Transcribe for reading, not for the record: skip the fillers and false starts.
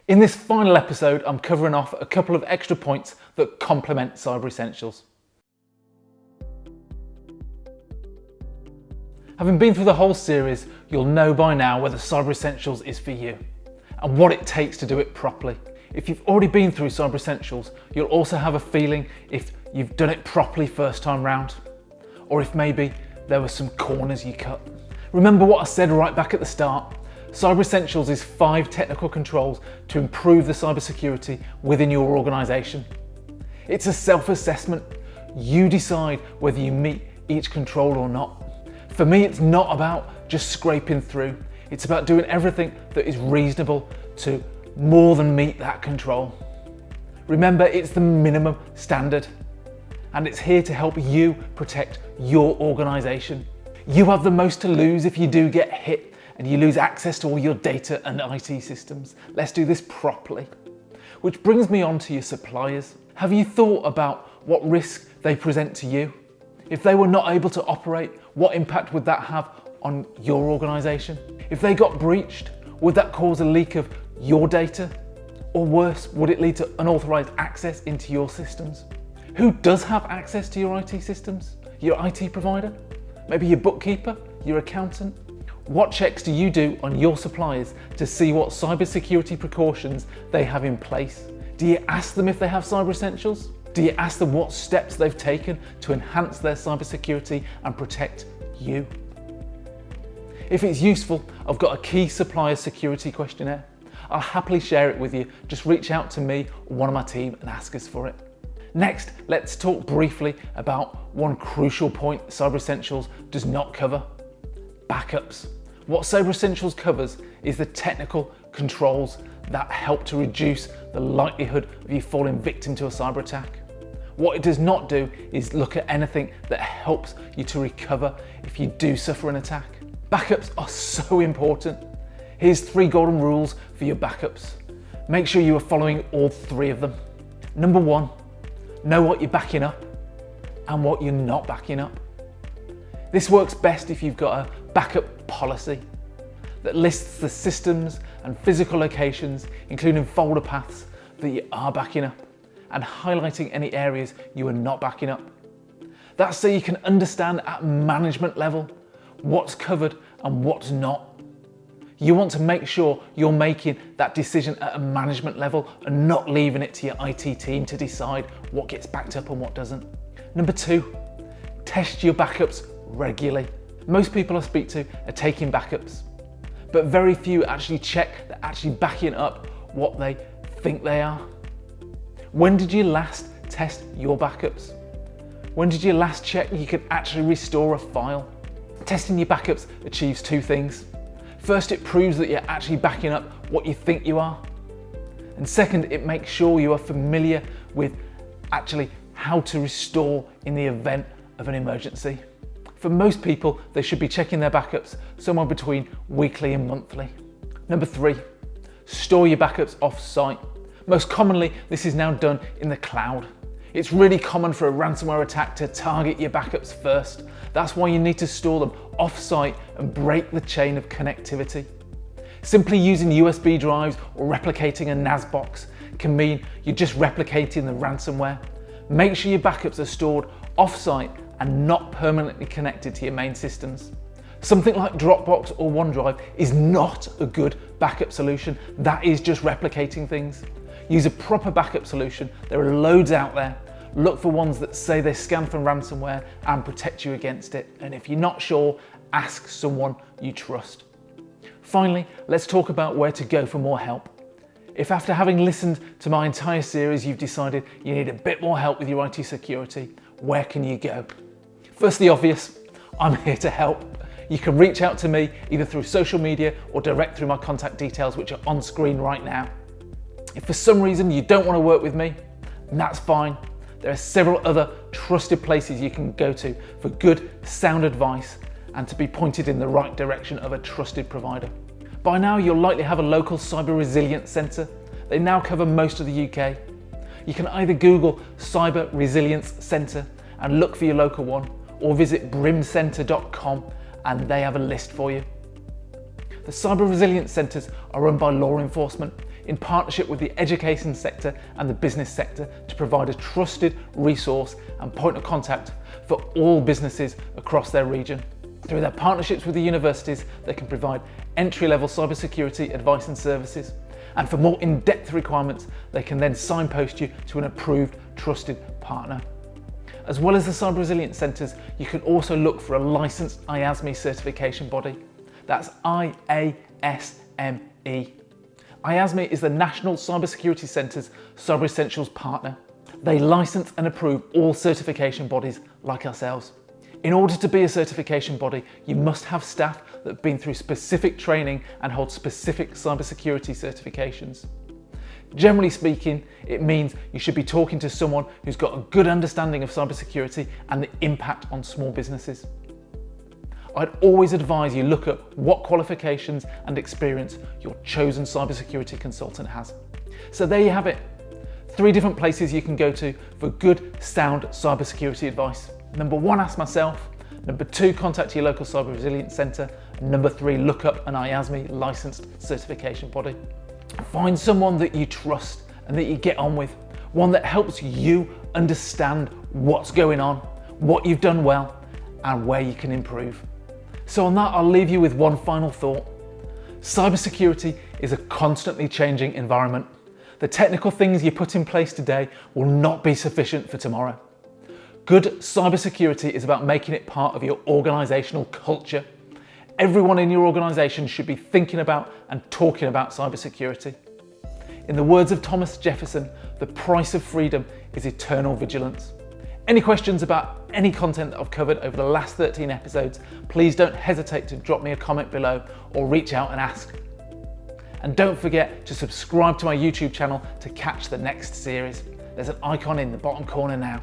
In this final episode, I'm covering off a couple of extra points that complement Cyber Essentials. Having been through the whole series, you'll know by now whether Cyber Essentials is for you and what it takes to do it properly. If you've already been through Cyber Essentials, you'll also have a feeling if you've done it properly first time round, or if maybe there were some corners you cut. Remember what I said right back at the start. Cyber Essentials is 5 technical controls to improve the cybersecurity within your organisation. It's a self-assessment. You decide whether you meet each control or not. For me, it's not about just scraping through. It's about doing everything that is reasonable to more than meet that control. Remember, it's the minimum standard, and it's here to help you protect your organisation. You have the most to lose if you do get hit and you lose access to all your data and IT systems. Let's do this properly. Which brings me on to your suppliers. Have you thought about what risk they present to you? If they were not able to operate, what impact would that have on your organisation? If they got breached, would that cause a leak of your data? Or worse, would it lead to unauthorised access into your systems? Who does have access to your IT systems? Your IT provider? Maybe your bookkeeper? Your accountant? What checks do you do on your suppliers to see what cybersecurity precautions they have in place? Do you ask them if they have Cyber Essentials? Do you ask them what steps they've taken to enhance their cybersecurity and protect you? If it's useful, I've got a key supplier security questionnaire. I'll happily share it with you. Just reach out to me or one of my team and ask us for it. Next, let's talk briefly about one crucial point Cyber Essentials does not cover: backups. What Cyber Essentials covers is the technical controls that help to reduce the likelihood of you falling victim to a cyber attack. What it does not do is look at anything that helps you to recover if you do suffer an attack. Backups are so important. Here's 3 golden rules for your backups. Make sure you are following all 3 of them. Number 1, know what you're backing up and what you're not backing up. This works best if you've got a backup policy that lists the systems and physical locations, including folder paths, that you are backing up, and highlighting any areas you are not backing up. That's so you can understand at management level what's covered and what's not. You want to make sure you're making that decision at a management level and not leaving it to your IT team to decide what gets backed up and what doesn't. Number 2, test your backups regularly. Most people I speak to are taking backups, but very few actually check they're actually backing up what they think they are. When did you last test your backups? When did you last check you could actually restore a file? Testing your backups achieves 2 things. First, it proves that you're actually backing up what you think you are. And second, it makes sure you are familiar with actually how to restore in the event of an emergency. For most people, they should be checking their backups somewhere between weekly and monthly. Number 3, store your backups off-site. Most commonly, this is now done in the cloud. It's really common for a ransomware attack to target your backups first. That's why you need to store them off-site and break the chain of connectivity. Simply using USB drives or replicating a NAS box can mean you're just replicating the ransomware. Make sure your backups are stored off-site and not permanently connected to your main systems. Something like Dropbox or OneDrive is not a good backup solution. That is just replicating things. Use a proper backup solution. There are loads out there. Look for ones that say they scan for ransomware and protect you against it. And if you're not sure, ask someone you trust. Finally, let's talk about where to go for more help. If after having listened to my entire series, you've decided you need a bit more help with your IT security, where can you go? First, the obvious, I'm here to help. You can reach out to me either through social media or direct through my contact details, which are on screen right now. If for some reason you don't want to work with me, that's fine. There are several other trusted places you can go to for good, sound advice and to be pointed in the right direction of a trusted provider. By now, you'll likely have a local cyber resilience centre. They now cover most of the UK. You can either Google Cyber Resilience Centre and look for your local one, or visit brimcentre.com and they have a list for you. The Cyber Resilience Centres are run by law enforcement. in partnership with the education sector and the business sector to provide a trusted resource and point of contact for all businesses across their region. Through their partnerships with the universities, they can provide entry-level cybersecurity advice and services. And for more in-depth requirements, they can then signpost you to an approved, trusted partner. As well as the Cyber Resilience Centres, you can also look for a licensed IASME certification body. That's IASME. IASME is the National Cybersecurity Centre's Cyber Essentials partner. They license and approve all certification bodies like ourselves. In order to be a certification body, you must have staff that have been through specific training and hold specific cybersecurity certifications. Generally speaking, it means you should be talking to someone who's got a good understanding of cybersecurity and the impact on small businesses. I'd always advise you look at what qualifications and experience your chosen cybersecurity consultant has. So there you have it. 3 different places you can go to for good, sound cybersecurity advice. Number 1, ask myself. Number 2, contact your local Cyber Resilience Centre. And number 3, look up an IASME licensed certification body. Find someone that you trust and that you get on with. One that helps you understand what's going on, what you've done well, and where you can improve. So on that, I'll leave you with one final thought. Cybersecurity is a constantly changing environment. The technical things you put in place today will not be sufficient for tomorrow. Good cybersecurity is about making it part of your organisational culture. Everyone in your organisation should be thinking about and talking about cybersecurity. In the words of Thomas Jefferson, the price of freedom is eternal vigilance. Any questions about any content that I've covered over the last 13 episodes, please don't hesitate to drop me a comment below or reach out and ask. And don't forget to subscribe to my YouTube channel to catch the next series. There's an icon in the bottom corner now.